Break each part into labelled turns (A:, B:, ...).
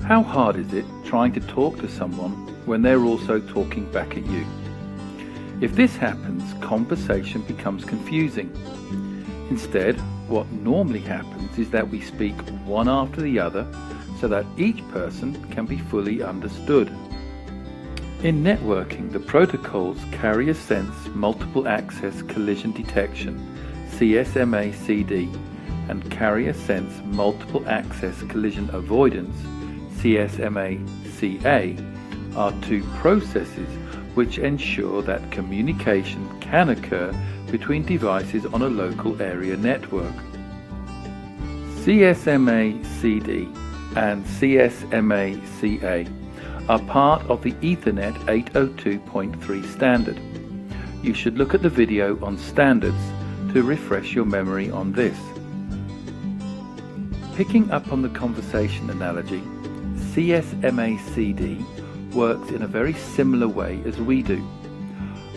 A: How hard is it trying to talk to someone when they're also talking back at you? If this happens, conversation becomes confusing. Instead, what normally happens is that we speak one after the other so that each person can be fully understood. In networking, the protocols Carrier Sense Multiple Access Collision Detection, CSMA-CD, and Carrier Sense Multiple Access Collision Avoidance, CSMA-CA, are two processes which ensure that communication can occur between devices on a local area network. CSMA-CD and CSMA-CA are part of the Ethernet 802.3 standard. You should look at the video on standards to refresh your memory on this. Picking up on the conversation analogy, CSMA-CD works in a very similar way as we do.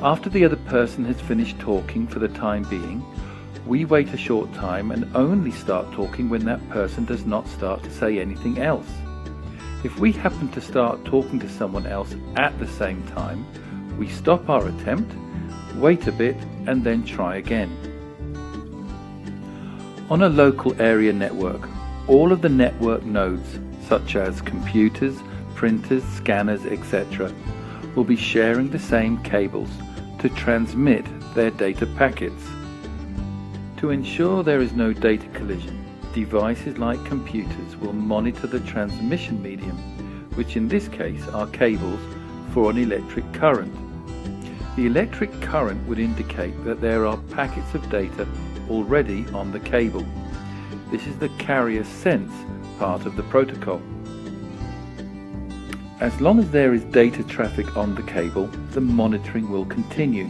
A: After the other person has finished talking for the time being, we wait a short time and only start talking when that person does not start to say anything else. If we happen to start talking to someone else at the same time, we stop our attempt, wait a bit, and then try again. On a local area network, all of the network nodes, such as computers, printers, scanners, etc., will be sharing the same cables to transmit their data packets. To ensure there is no data collision, devices like computers will monitor the transmission medium, which in this case are cables, for an electric current. The electric current would indicate that there are packets of data already on the cable. This is the carrier sense part of the protocol. As long as there is data traffic on the cable, the monitoring will continue.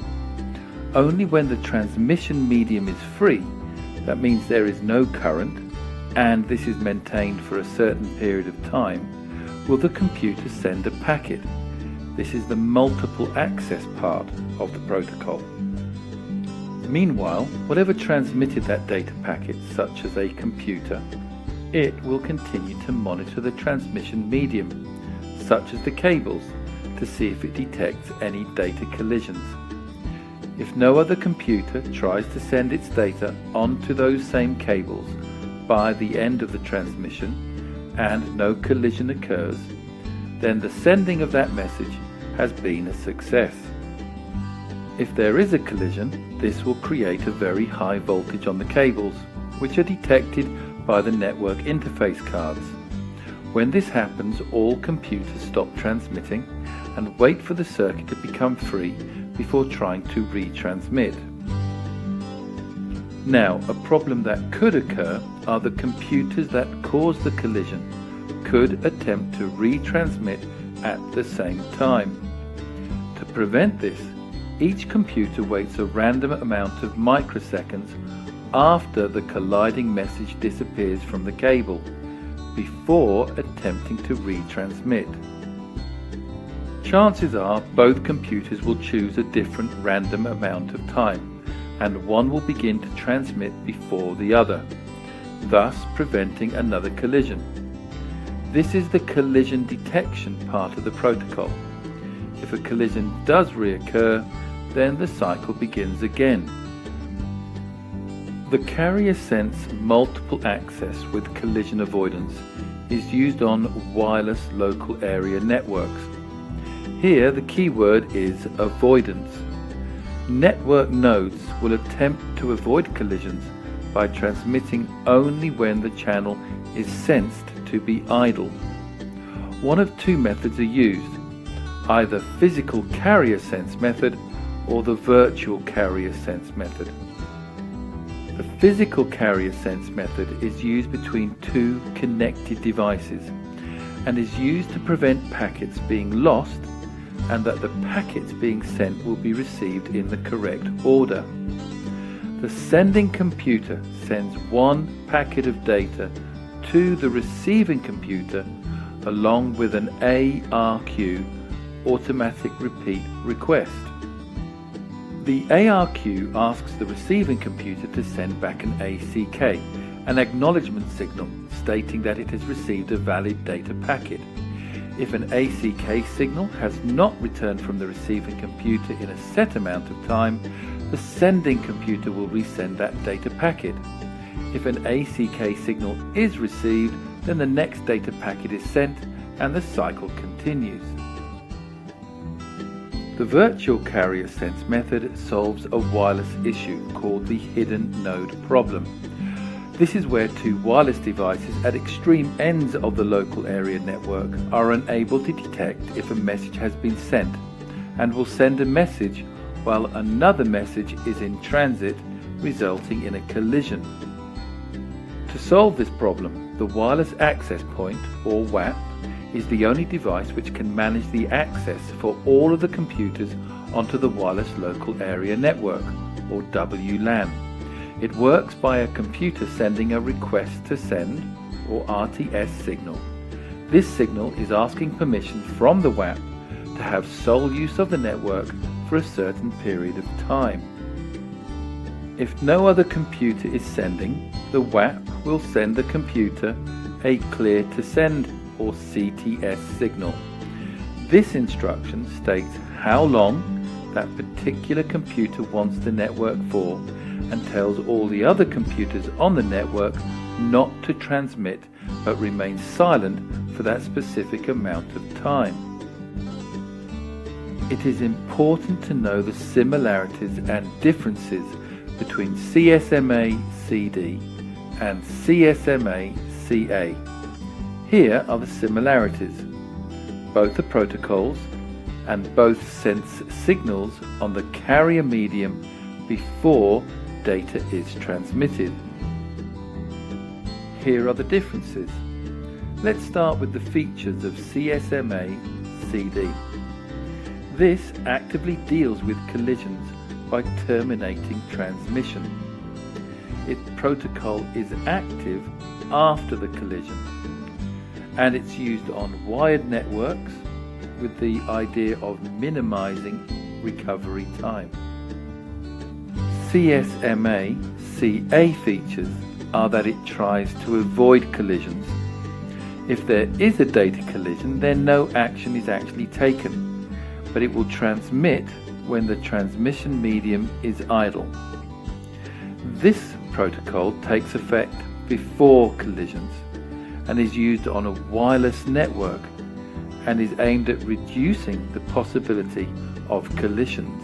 A: Only when the transmission medium is free, that means there is no current, and this is maintained for a certain period of time, will the computer send a packet. This is the multiple access part of the protocol. Meanwhile, whatever transmitted that data packet, such as a computer, it will continue to monitor the transmission medium, such as the cables, to see if it detects any data collisions. If no other computer tries to send its data onto those same cables by the end of the transmission and no collision occurs, then the sending of that message has been a success. If there is a collision, this will create a very high voltage on the cables, which are detected by the network interface cards. When this happens, all computers stop transmitting and wait for the circuit to become free before trying to retransmit. Now, a problem that could occur are the computers that cause the collision could attempt to retransmit at the same time. To prevent this, each computer waits a random amount of microseconds after the colliding message disappears from the cable, before attempting to retransmit. Chances are both computers will choose a different random amount of time, and one will begin to transmit before the other, thus preventing another collision. This is the collision detection part of the protocol. If a collision does reoccur, then the cycle begins again. The carrier sense multiple access with collision avoidance is used on wireless local area networks. Here the key word is avoidance. Network nodes will attempt to avoid collisions by transmitting only when the channel is sensed to be idle. One of two methods are used, either physical carrier sense method or the virtual carrier sense method. The physical carrier sense method is used between two connected devices and is used to prevent packets being lost and that the packets being sent will be received in the correct order. The sending computer sends one packet of data to the receiving computer along with an ARQ, automatic repeat request. The ARQ asks the receiving computer to send back an ACK, an acknowledgement signal stating that it has received a valid data packet. If an ACK signal has not returned from the receiving computer in a set amount of time, the sending computer will resend that data packet. If an ACK signal is received, then the next data packet is sent and the cycle continues. The virtual carrier sense method solves a wireless issue called the hidden node problem. This is where two wireless devices at extreme ends of the local area network are unable to detect if a message has been sent and will send a message while another message is in transit, resulting in a collision. To solve this problem, the wireless access point, or WAP, is the only device which can manage the access for all of the computers onto the wireless local area network, or WLAN. It works by a computer sending a request to send, or RTS signal. This signal is asking permission from the WAP to have sole use of the network for a certain period of time. If no other computer is sending, the WAP will send the computer a clear to send, or CTS signal. This instruction states how long that particular computer wants the network for and tells all the other computers on the network not to transmit but remain silent for that specific amount of time. It is important to know the similarities and differences between CSMA-CD and CSMA-CA. Here are the similarities. Both are protocols and both sense signals on the carrier medium before data is transmitted. Here are the differences. Let's start with the features of CSMA-CD. This actively deals with collisions by terminating transmission. Its protocol is active after the collision, and it's used on wired networks with the idea of minimizing recovery time. CSMA-CA features are that it tries to avoid collisions. If there is a data collision, then no action is actually taken, but it will transmit when the transmission medium is idle. This protocol takes effect before collisions and is used on a wireless network and is aimed at reducing the possibility of collisions.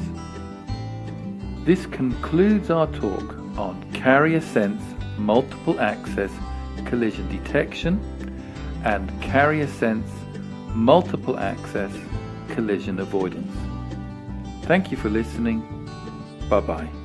A: This concludes our talk on carrier sense multiple access collision detection and carrier sense multiple access collision avoidance. Thank you for listening. Bye-bye.